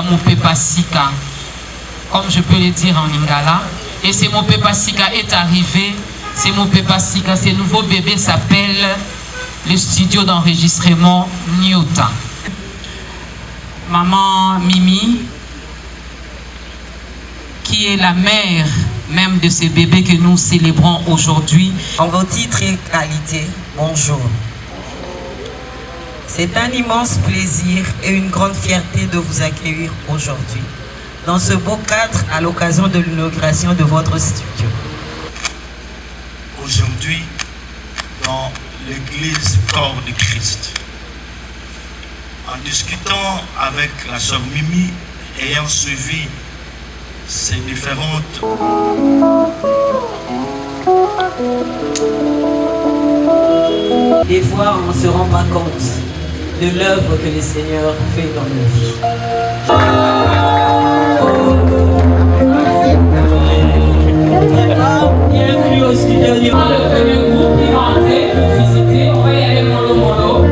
a mon Pepa Sika, comme je peux le dire en lingala. Et c'est mon Pepa Sika est arrivé. C'est mon Pepa Sika. Ce nouveau bébé s'appelle le studio d'enregistrement Nyota. Maman Mimi, qui est la mère même de ces bébés que nous célébrons aujourd'hui. En vos titres et qualités, bonjour. C'est un immense plaisir et une grande fierté de vous accueillir aujourd'hui, dans ce beau cadre à l'occasion de l'inauguration de votre studio. Aujourd'hui, dans l'église Corps de Christ, en discutant avec la sœur Mimi, ayant suivi ces différentes... Des fois, on ne se rend pas compte de l'œuvre que le Seigneur fait dans nos vies. Bienvenue au studio du monde. Le premier groupe qui va entrer pour visiter, on va y aller mollo mollo.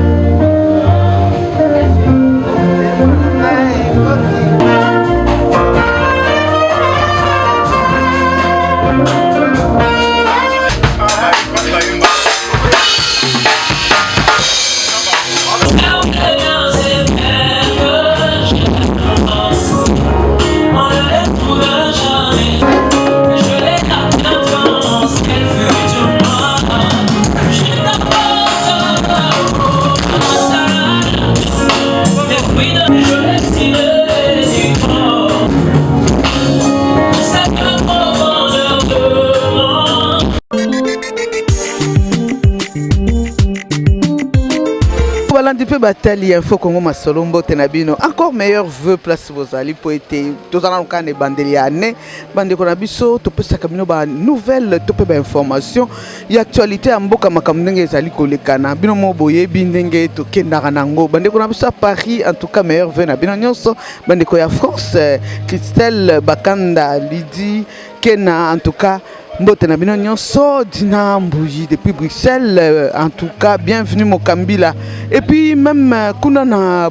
Batali info Congo Masolombo tenabino encore meilleur vœu place vosali pour été tous en cas de bandeli année bande konabiso to pesa kamino ba nouvelle to pe information ya actualité amboka makamndenge ezali kolekana bino mo boye bindenge to kendaka nango bande konabiso à Paris en tout cas meilleur vœu na bino nyonso bande ko ya France Christelle Bakanda Lydie Kena en tout cas Mbote na bino nyonso dina Mbouji depuis Bruxelles en tout cas bienvenue Mokambila et puis même kuna na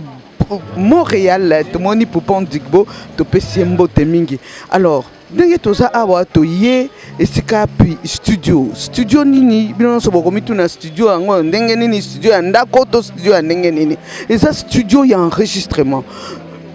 Montréal tomoni Poupon Digbo to pesi mbote mingi alors ndenge toza awa to ye esika puis studio nini bino nyonso bokomi tuna studio yango ndenge nini studio ya ndako to studio ya ndenge nini eza studio ya enregistrement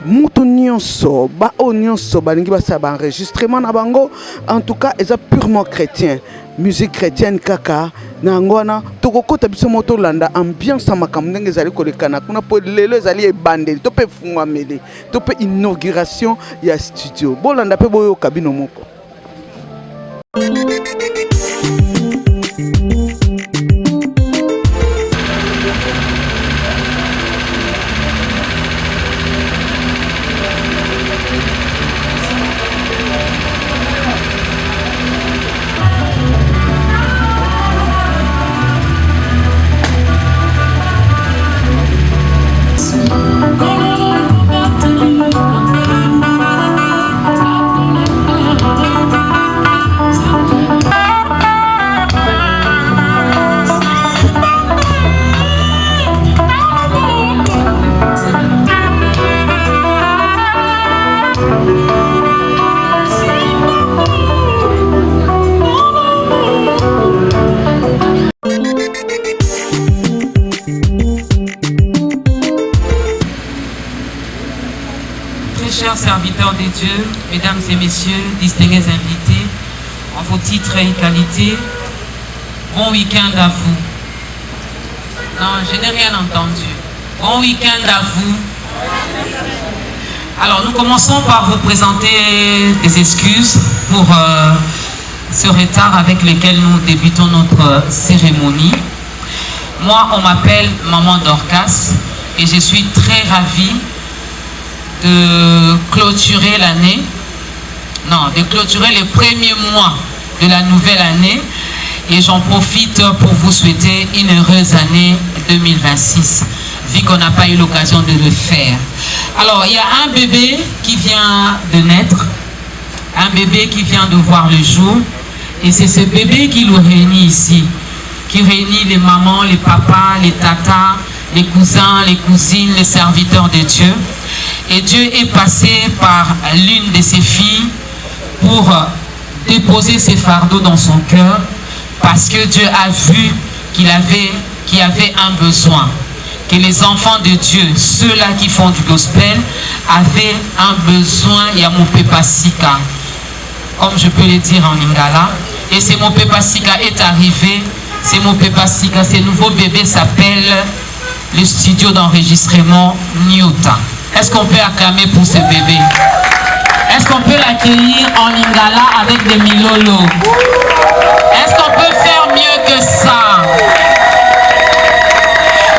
Mutu nyonso ba o nyonso balingi basa ba enregistrement na bango en tout cas eza purement chrétien musique chrétienne kaka na ngwana tokokota biso moto landa ambiance makambo ndenge ezali kolekana kuna po lelo ezali ebandeli to pe fungwameli to pe inauguration ya studio bolanda pe boyo kabino moko. Chers serviteurs de Dieu, mesdames et messieurs, distingués invités, en vos titres et qualités, bon week-end à vous. Non, je n'ai rien entendu. Bon week-end à vous. Alors, nous commençons par vous présenter des excuses pour ce retard avec lequel nous débutons notre cérémonie. Moi, on m'appelle Maman Dorcas et je suis très ravie de clôturer l'année, non, de clôturer les premiers mois de la nouvelle année et j'en profite pour vous souhaiter une heureuse année 2026, vu qu'on n'a pas eu l'occasion de le faire. Alors, il y a un bébé qui vient de naître, un bébé qui vient de voir le jour et c'est ce bébé qui nous réunit ici, qui réunit les mamans, les papas, les tatas, les cousins, les cousines, les serviteurs de Dieu. Et Dieu est passé par l'une de ses filles pour déposer ses fardeaux dans son cœur, parce que Dieu a vu qu'il y avait un besoin, que les enfants de Dieu, ceux-là qui font du gospel, avaient un besoin. Il y a Mopepa Sika, comme je peux le dire en lingala. Et ce Mopepa Sika est arrivé. C'est Mopepa Sika, ce nouveau bébé s'appelle le studio d'enregistrement Nyota. Est-ce qu'on peut acclamer pour ce bébé? Est-ce qu'on peut l'accueillir en lingala avec des milolo? Est-ce qu'on peut faire mieux que ça?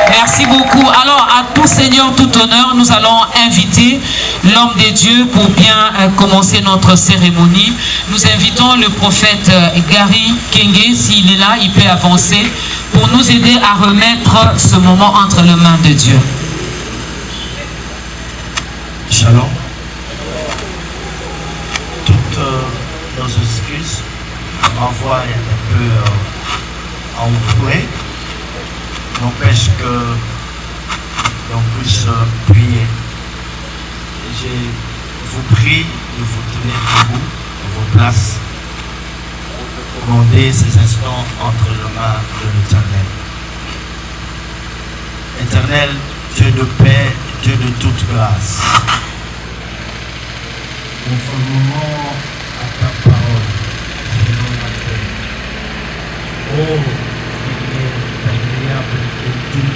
Merci beaucoup. Alors, à tout Seigneur, tout honneur, nous allons inviter l'homme de Dieu pour bien commencer notre cérémonie. Nous invitons le prophète Gary Kenge, s'il est là, il peut avancer pour nous aider à remettre ce moment entre les mains de Dieu. Shalom. Toutes nos excuses, ma voix est un peu enfouée, n'empêche que l'on puisse prier. Et je vous prie de vous tenir debout à vos places pour commander ces instants entre les mains de l'Éternel. Éternel, Dieu de paix, Dieu de toute grâce, conformément à ta parole, selon la paix. Oh, il est agréable et doux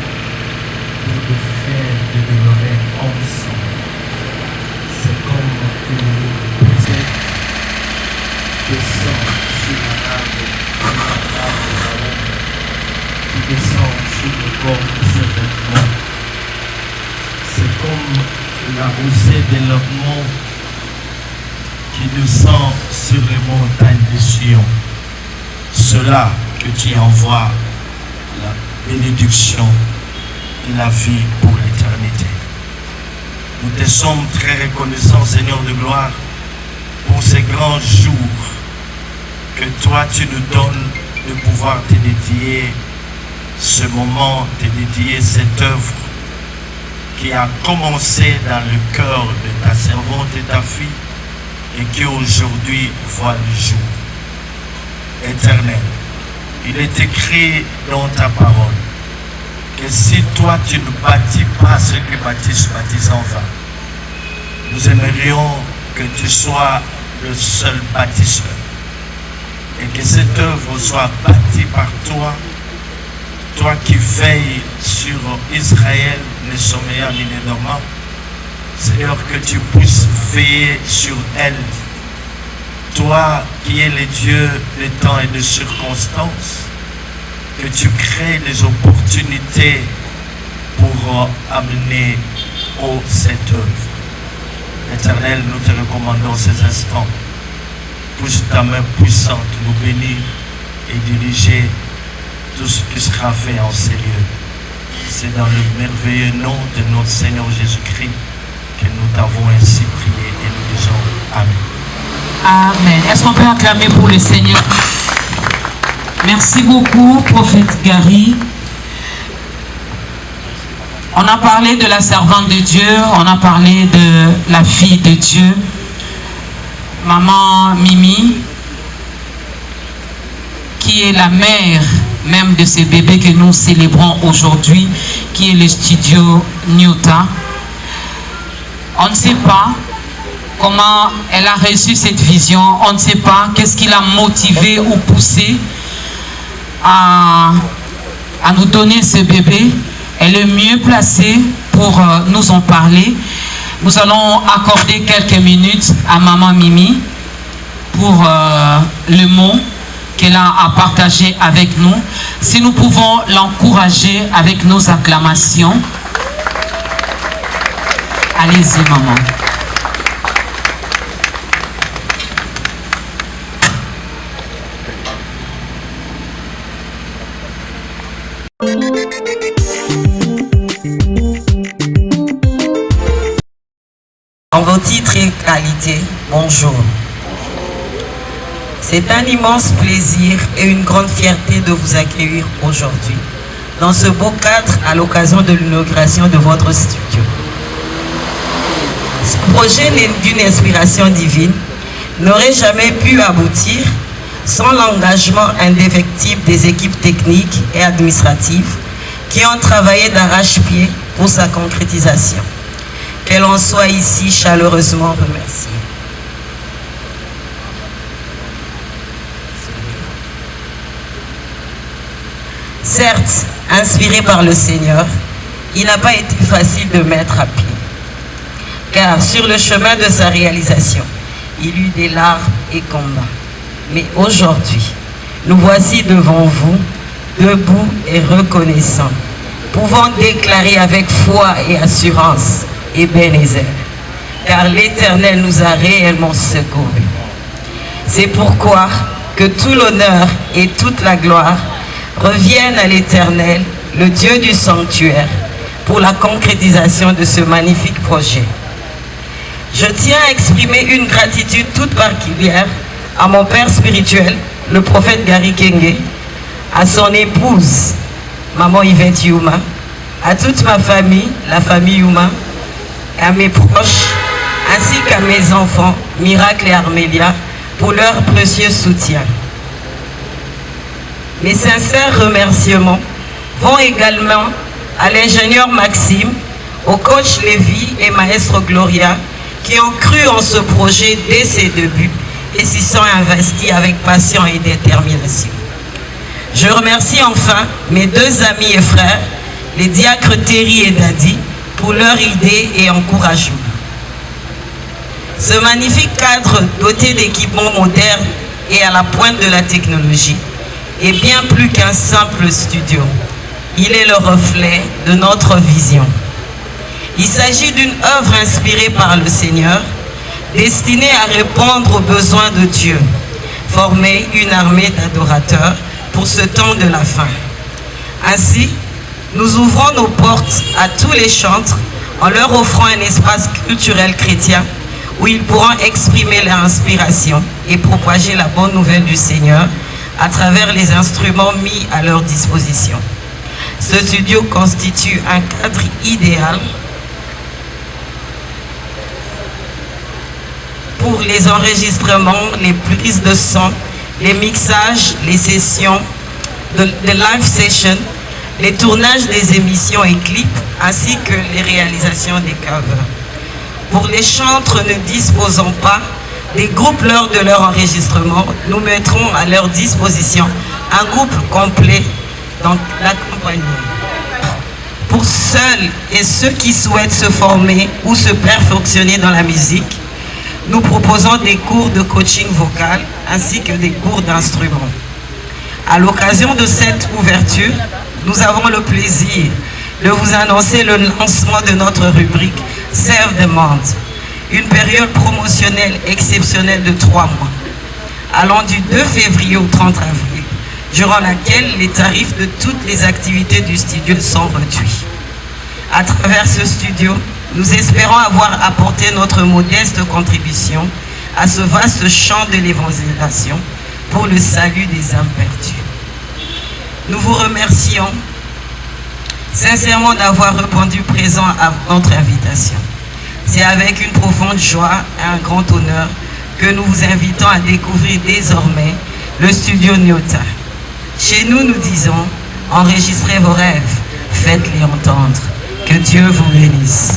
pour des frères de demeurer ensemble. C'est comme une brisette descend sur la nave qui descend sur le corps de ses vêtements. C'est comme la rosée de l'Ornon qui descend sur les montagnes de Sion. Cela que tu envoies la bénédiction et la vie pour l'éternité. Nous te sommes très reconnaissants, Seigneur de gloire, pour ces grands jours que toi tu nous donnes de pouvoir te dédier ce moment, te dédier cette œuvre qui a commencé dans le cœur de ta servante et ta fille et qui aujourd'hui voit le jour. Éternel, il est écrit dans ta parole que si toi tu ne bâtis pas ce que bâtissent en vain, nous aimerions que tu sois le seul bâtisseur et que cette œuvre soit bâtie par toi, toi qui veilles sur Israël, ne sommeillant ni ne dormant. Seigneur, que tu puisses veiller sur elle. Toi qui es le Dieu des temps et des circonstances, que tu crées les opportunités pour amener cette œuvre. Éternel, nous te recommandons ces instants. Pousse ta main puissante nous bénir et diriger tout ce qui sera fait en ces lieux. C'est dans le merveilleux nom de notre Seigneur Jésus-Christ que nous t'avons ainsi prié et nous disons Amen. Amen. Est-ce qu'on peut acclamer pour le Seigneur? Merci beaucoup, prophète Gary. On a parlé de la servante de Dieu, on a parlé de la fille de Dieu, maman Mimi, qui est la mère même de ce bébé que nous célébrons aujourd'hui, qui est le studio Nyota. On ne sait pas comment elle a reçu cette vision, on ne sait pas qu'est-ce qui l'a motivé ou poussé à nous donner ce bébé. Elle est mieux placée pour nous en parler. Nous allons accorder quelques minutes à maman Mimi pour le mot qu'elle a à partager avec nous. Si nous pouvons l'encourager avec nos acclamations. Allez-y, maman. En vos titres et qualités, bonjour. C'est un immense plaisir et une grande fierté de vous accueillir aujourd'hui dans ce beau cadre à l'occasion de l'inauguration de votre studio. Ce projet né d'une inspiration divine n'aurait jamais pu aboutir sans l'engagement indéfectible des équipes techniques et administratives qui ont travaillé d'arrache-pied pour sa concrétisation. Qu'elle en soit ici chaleureusement remerciée. Certes, inspiré par le Seigneur, il n'a pas été facile de mettre à pied. Car sur le chemin de sa réalisation, il eut des larmes et combats. Mais aujourd'hui, nous voici devant vous, debout et reconnaissants, pouvant déclarer avec foi et assurance, Ebenezer, car l'Éternel nous a réellement secourus. C'est pourquoi que tout l'honneur et toute la gloire reviennent à l'Éternel, le Dieu du sanctuaire, pour la concrétisation de ce magnifique projet. Je tiens à exprimer une gratitude toute particulière à mon père spirituel, le prophète Gary Kenge, à son épouse, maman Yvette Yuma, à toute ma famille, la famille Yuma, à mes proches, ainsi qu'à mes enfants, Miracle et Armélia, pour leur précieux soutien. Mes sincères remerciements vont également à l'ingénieur Maxime, au coach Lévi et maestro Gloria, qui ont cru en ce projet dès ses débuts et s'y sont investis avec passion et détermination. Je remercie enfin mes deux amis et frères, les diacres Terry et Daddy, pour leur idée et encouragement. Ce magnifique cadre doté d'équipements modernes et à la pointe de la technologie est bien plus qu'un simple studio. Il est le reflet de notre vision. Il s'agit d'une œuvre inspirée par le Seigneur, destinée à répondre aux besoins de Dieu, former une armée d'adorateurs pour ce temps de la fin. Ainsi, nous ouvrons nos portes à tous les chantres en leur offrant un espace culturel chrétien où ils pourront exprimer leur inspiration et propager la bonne nouvelle du Seigneur à travers les instruments mis à leur disposition. Ce studio constitue un cadre idéal pour les enregistrements, les prises de son, les mixages, les sessions de live session, les tournages des émissions et clips, ainsi que les réalisations des covers. Pour les chantres ne disposant pas des groupes lors de leur enregistrement, nous mettrons à leur disposition un groupe complet dans l'accompagnement. Pour seuls et ceux qui souhaitent se former ou se perfectionner dans la musique, nous proposons des cours de coaching vocal ainsi que des cours d'instruments. À l'occasion de cette ouverture, nous avons le plaisir de vous annoncer le lancement de notre rubrique Serve the Month, une période promotionnelle exceptionnelle de 3 mois, allant du 2 février au 30 avril, durant laquelle les tarifs de toutes les activités du studio sont réduits. À travers ce studio, nous espérons avoir apporté notre modeste contribution à ce vaste champ de l'évangélisation pour le salut des âmes perdues. Nous vous remercions sincèrement d'avoir répondu présent à notre invitation. C'est avec une profonde joie et un grand honneur que nous vous invitons à découvrir désormais le studio Nyota. Chez nous, nous disons, enregistrez vos rêves, faites-les entendre. Que Dieu vous bénisse.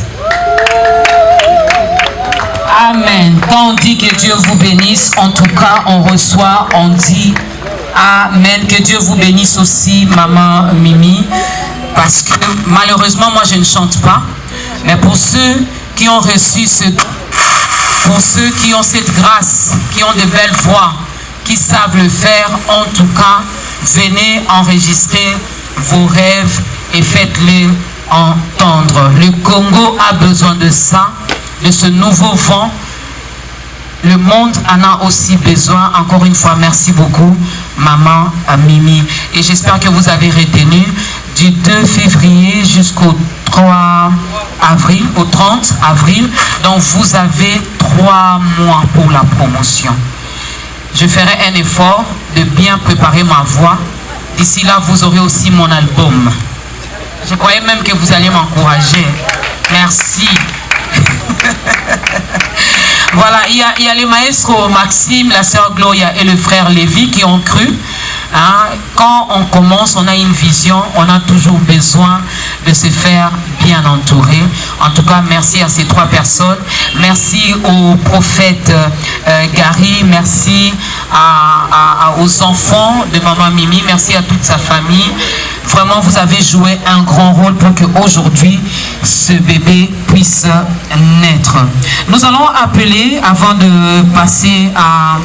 Amen. Quand on dit que Dieu vous bénisse, en tout cas, on reçoit, on dit Amen. Que Dieu vous bénisse aussi, maman Mimi. Parce que malheureusement, moi, je ne chante pas. Mais pour ceux qui ont reçu pour ceux qui ont cette grâce, qui ont de belles voix, qui savent le faire, en tout cas, venez enregistrer vos rêves et faites-les entendre. Le Congo a besoin de ça, de ce nouveau vent. Le monde en a aussi besoin. Encore une fois, merci beaucoup, maman Mimi. Et j'espère que vous avez retenu du 2 février jusqu'au 3 avril, au 30 avril. Donc, vous avez 3 mois pour la promotion. Je ferai un effort de bien préparer ma voix. D'ici là, vous aurez aussi mon album. Je croyais même que vous alliez m'encourager. Merci. Voilà, il y a les maestros Maxime, la sœur Gloria et le frère Lévi qui ont cru. Hein, quand on commence, on a une vision, on a toujours besoin de se faire bien entourer. En tout cas, merci à ces trois personnes. Merci au prophète Gary, merci aux enfants de Maman Mimi, merci à toute sa famille. Vraiment, vous avez joué un grand rôle pour qu'aujourd'hui, ce bébé puisse naître. Nous allons appeler, avant de passer à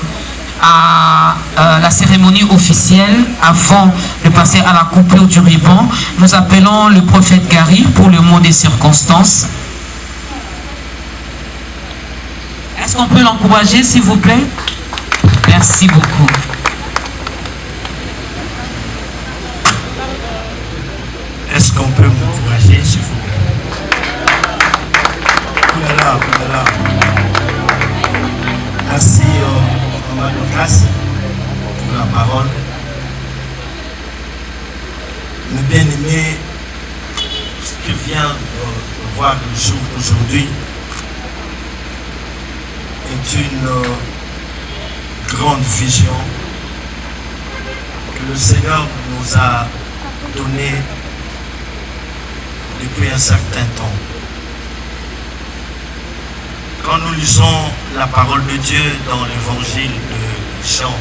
la cérémonie officielle, avant de passer à la coupure du ruban, nous appelons le prophète Gary pour le mot des circonstances. Est-ce qu'on peut l'encourager, s'il vous plaît? Merci beaucoup. Est-ce qu'on peut m'encourager, s'il vous plaît? Oulala, oulala. Merci, Madame Grace, pour la parole. Le bien-aimé, ce que vient de voir le jour d'aujourd'hui est une grande vision que le Seigneur nous a donnée depuis un certain temps. Quand nous lisons la parole de Dieu dans l'évangile de Jean,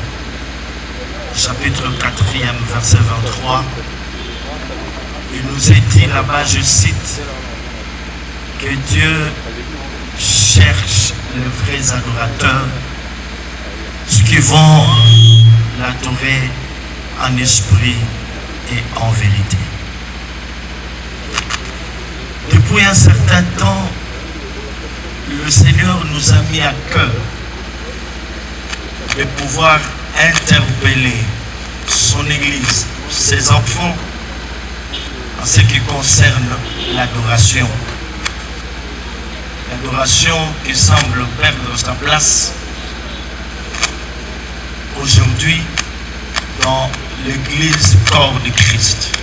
chapitre 4, verset 23, il nous est dit là-bas, je cite, que Dieu cherche les vrais adorateurs, ceux qui vont l'adorer en esprit et en vérité. Depuis un certain temps, le Seigneur nous a mis à cœur de pouvoir interpeller son Église, ses enfants, en ce qui concerne l'adoration. L'adoration qui semble perdre sa place aujourd'hui dans l'Église corps de Christ.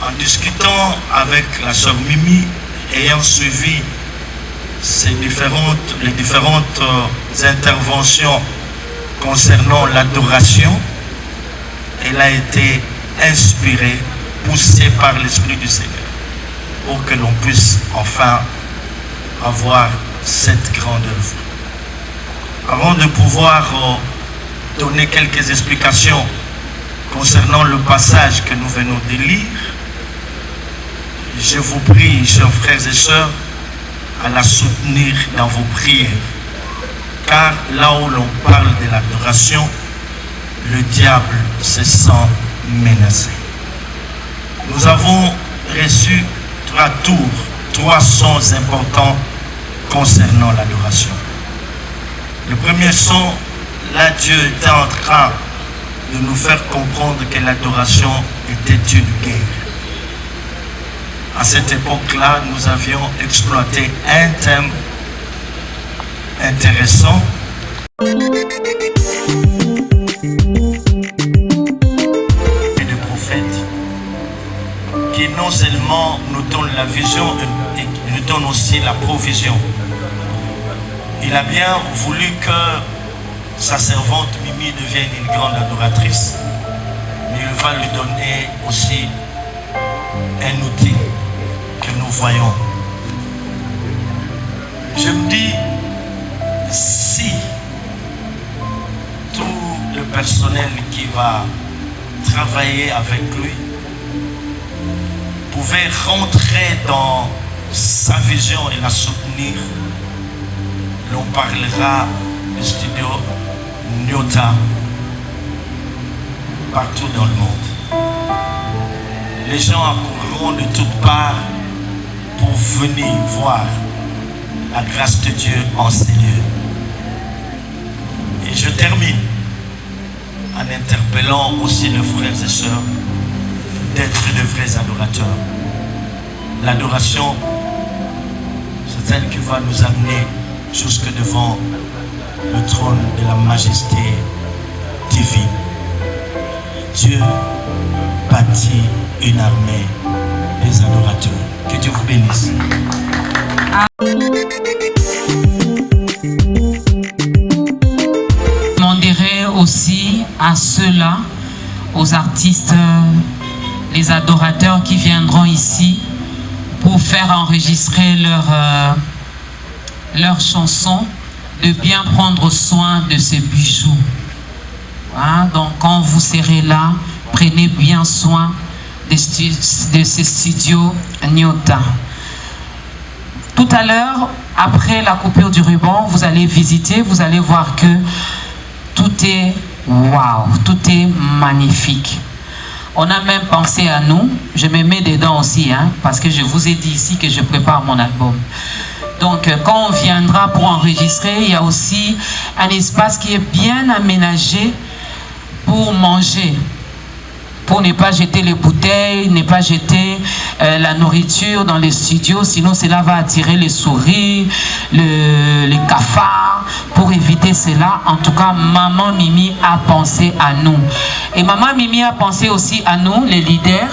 En discutant avec la sœur Mimi, ayant suivi les différentes interventions concernant l'adoration, elle a été inspirée, poussée par l'Esprit du Seigneur pour que l'on puisse enfin avoir cette grande œuvre. Avant de pouvoir donner quelques explications concernant le passage que nous venons de lire, je vous prie, chers frères et sœurs, à la soutenir dans vos prières. Car là où l'on parle de l'adoration, le diable se sent menacé. Nous avons reçu 3 sons importants concernant l'adoration. Le premier son, là Dieu était en train de nous faire comprendre que l'adoration était une guerre. À cette époque-là, nous avions exploité un thème intéressant. Et de prophètes qui non seulement nous donne la vision, et nous donne aussi la provision. Il a bien voulu que sa servante Mimi devienne une grande adoratrice, mais il va lui donner aussi un outil que nous voyons. Je me dis, si tout le personnel qui va travailler avec lui pouvait rentrer dans sa vision et la soutenir, l'on parlera du studio Nyota partout dans le monde. Les gens accourront de toutes parts pour venir voir la grâce de Dieu en ces lieux. Et je termine en interpellant aussi les frères et sœurs d'être de vrais adorateurs. L'adoration, c'est elle qui va nous amener jusque devant le trône de la majesté divine. Dieu bâtit une armée des adorateurs. Que Dieu vous bénisse. ceux-là, aux artistes, les adorateurs qui viendront ici pour faire enregistrer leurs chansons, de bien prendre soin de ces bijoux. Hein? Donc quand vous serez là, prenez bien soin de ces studios Nyota. Tout à l'heure, après la coupure du ruban, vous allez visiter, vous allez voir que tout est waouh, tout est magnifique. On a même pensé à nous, je me mets dedans aussi, hein, parce que je vous ai dit ici que je prépare mon album. Donc quand on viendra pour enregistrer, il y a aussi un espace qui est bien aménagé pour manger, pour ne pas jeter les bouteilles, ne pas jeter la nourriture dans les studios, sinon cela va attirer les souris, les cafards. Pour éviter cela, en tout cas, Maman Mimi a pensé à nous. Et Maman Mimi a pensé aussi à nous, les leaders.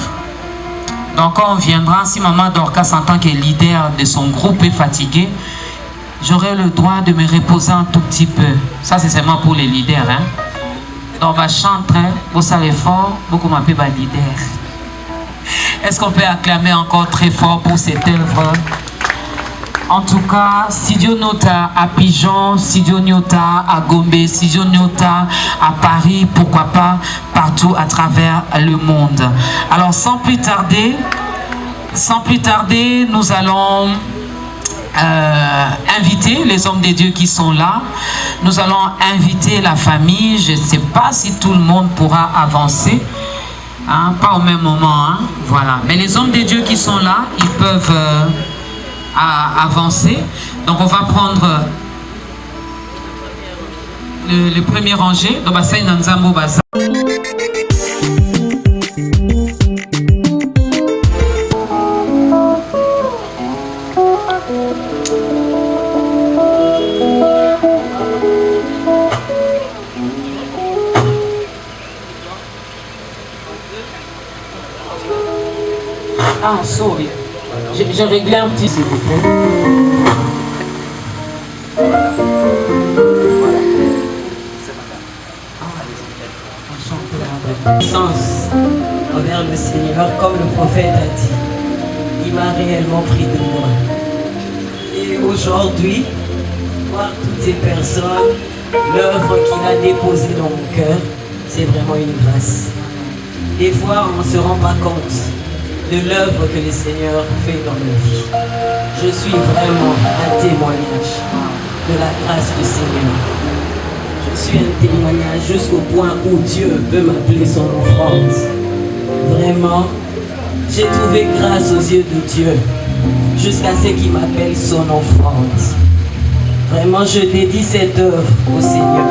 Donc quand on viendra, si Maman Dorcas en tant que leader de son groupe est fatigué, j'aurai le droit de me reposer un tout petit peu. Ça c'est seulement pour les leaders, hein. Donc on va chanter, pour ça l'effort, beaucoup m'appellent leader. Est-ce qu'on peut acclamer encore très fort pour cette œuvre? En tout cas, Studio Nyota à Pigeon, Studio Nyota à Gombe, Studio Nyota à Paris, pourquoi pas partout à travers le monde. Alors sans plus tarder, nous allons inviter les hommes de Dieu qui sont là. Nous allons inviter la famille. Je ne sais pas si tout le monde pourra avancer. Hein, pas au même moment. Hein, voilà. Mais les hommes de Dieu qui sont là, ils peuvent avancer. Donc on va prendre le premier rangé. Donc Basai Nanzambo Baza. Ah, sorry. J'ai réglé un petit, s'il vous plaît. Sens envers le Seigneur, comme le prophète a dit, il m'a réellement pris de moi. Et aujourd'hui, voir toutes ces personnes, l'œuvre qu'il a déposée dans mon cœur, c'est vraiment une grâce. Des fois, on ne se rend pas compte de l'œuvre que le Seigneur fait dans nos vies. Je suis vraiment un témoignage de la grâce du Seigneur. Je suis un témoignage jusqu'au point où Dieu peut m'appeler son offrande. Vraiment, j'ai trouvé grâce aux yeux de Dieu jusqu'à ce qu'il m'appelle son offrande. Vraiment, je dédie cette œuvre au Seigneur.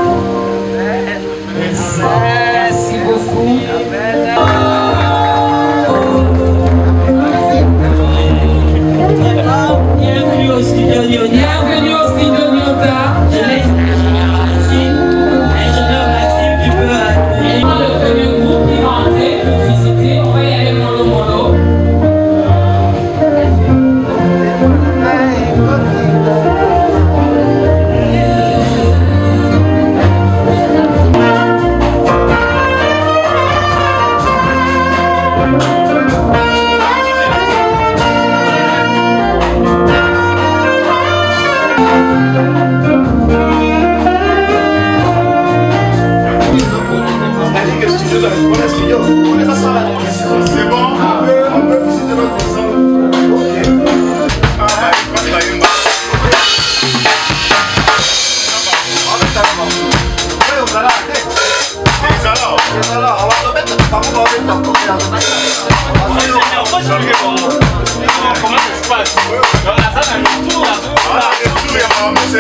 Merci. Merci beaucoup. Bienvenue au studio Nyota. Bienvenue au studio Nyota. Je laisse Maxime. Et je donne Maxime, tu peux accueillir. Le premier groupe qui va entrer pour visiter, on va y aller mollo. C'est bon, on peut visiter notre maison. Ok. Comment ça se passe? La salle a le tour Je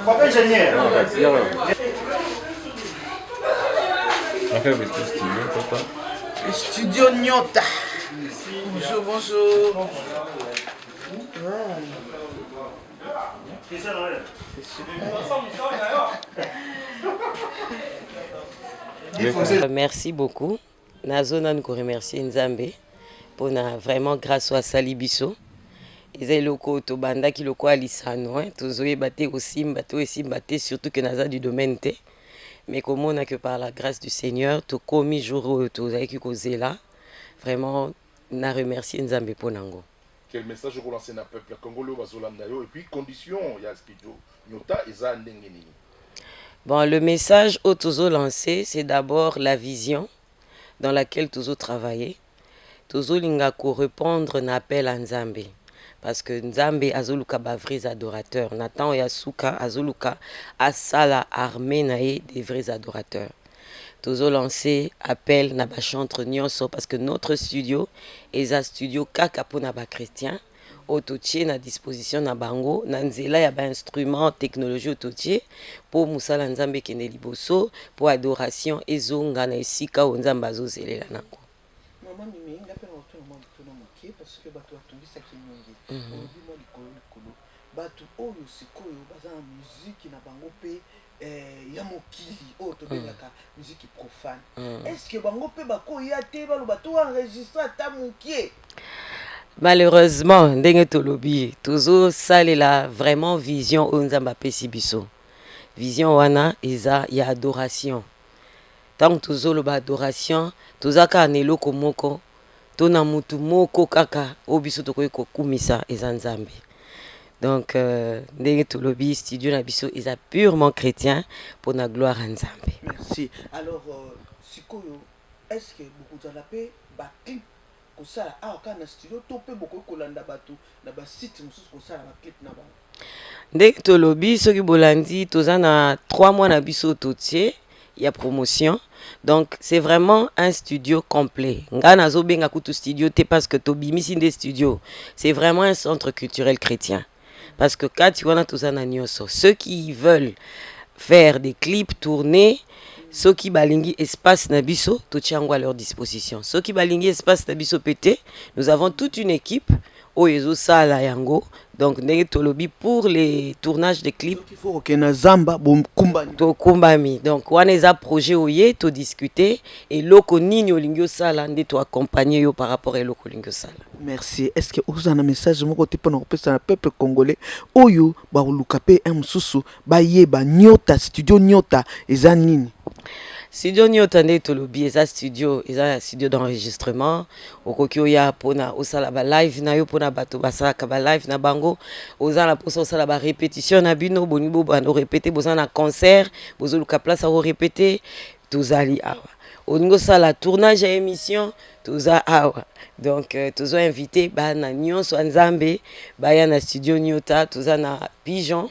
Papa ingénieur. Studio Nyota. Bonjour, bonjour. Merci beaucoup. Nazona nous remercie Nzambe pour vraiment grâce à Salibiso. Ils ont loko to banda qui loko alisano tozoé baté aussi bateau ici baté surtout que naza du domaine té mais comme on a que par la grâce du Seigneur to commis jour to avec causer là vraiment na remercier Nzambe pour nango. Quel message vous lancez na peuple congolais bazolanda yo et puis condition ya studio Nyota eza ndenge nini? Bon, le message au tozo lancé c'est d'abord la vision dans laquelle tozo travailler. Tozo linga ko répondre na appel à Nzambe. Parce que Nzambe azoluka ba vrais adorateurs. Nathan Yasuka azoluka asala armée nae des vrais adorateurs. Tozo lancé appel na ba chantre nyonso parce que notre studio est un studio kaka pour na ba chrétien. Ototier na disposition na bango na nzela ya ba instrument technologie ototier pour musala Nzambe kende liboso pour adoration ezonga na esika o Nzambe azozelela nango. Maman mimi ngape na watu na mambo mokie parce que batu batungisa kinyonge. Obi mo likolo batu oyo sikoyo baza na musique na bango pe ya mokili oyo tobengaka musique profane. Est-ce que bango pe bakoya te baloba to enregistrer ata mokie? Malheureusement, ndenge tolobi, tozo salela vraiment vision o Nzamba pesi biso. Vision wana eza ya adoration. Tant tozo loba adoration, tozaka neloko moko, tona mutu moko kaka obiso tokoyi kokumisa eza Nzambe. Donc ndenge tolobi studio na biso eza purement chrétien pour na gloire à Nzambe. Merci. Alors sikoyo, est-ce que beaucoup de la paix ba clip ko sala quand na studio to pe beaucoup kolanda batu na ba site mususu ko sala ba clip na ba. Ndenge tolobi soki bolandi toza na 3 mois na biso totier ya promotion. Donc c'est vraiment un studio complet. Nga nazo benga kutu studio te parce que tobimisi des studios. C'est vraiment un centre culturel chrétien. Parce que quand tu vois toza na nyonso, ceux qui veulent faire des clips tourner, ceux qui balingi espace nabiso, tout chango à leur disposition. Ceux qui balingi espace nabiso pété, nous avons toute une équipe. oyezo sala yango. Donc ndenge tolobi pour les tournages de clips il faut que na zamba bon kumbani to kumbami. Donc wana eza projet oye to discuter et loko nini olingi sala nde to accompagner yo par rapport à loko olingi sala. Merci. Est-ce que vous avez un message moko te pona kopesa na peuple congolais oyo ba luka pe msusu ba yeba nyota studio nyota eza nini? Studio Nyota nde tolobi eza studio d'enregistrement okoki oya pona osala ba live na yo pona bato basalaka ba live na bango ozala posa osala ba répétition na bino boni bo bando répéter bozana na concert bozoluka place à répéter tozali awa oningo sala tournage à émission toza awa donc tozo invité bana nyonso nzambe baya na studio Nyota toza na Pigeon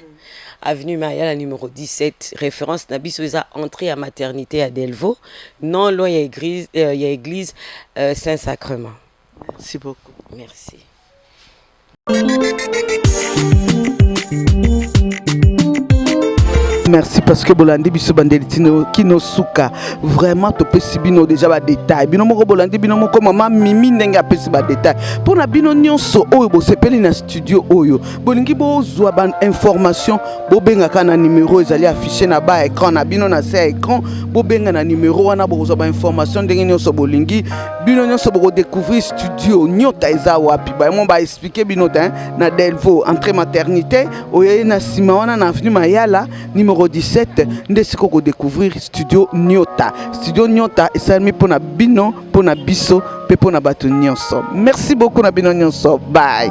avenue Mayala numéro 17, référence Nabiso eza entrée à maternité à Delvaux, non loin il y a église Saint-Sacrement. Merci beaucoup. Merci. Merci parce que bolandi biso bandeli tino kino suka vraiment to pesi bino déjà ba détail bino moko bolandi bino moko mama mimi ndenge apesi ba détail pona bino nyonso oyo bo sepeli na studio oyo bolingi bozwa ba information bo benga kana numéro ezali affiché na ba écran na bino na se écran bo benga na numéro wana bozwa ba information ndenge nyonso bolingi bino nyonso bo découvrir studio Nyota eza wapi ba mo ba expliquer bino na Delvaux entrée maternité oyo na sima wana na avenue Mayala numéro 17 ndesiko ko découvrir studio Nyota. Studio Nyota esalmi pona bino pona biso pe pona bato nyonso. Merci beaucoup na bino nyonso. Bye.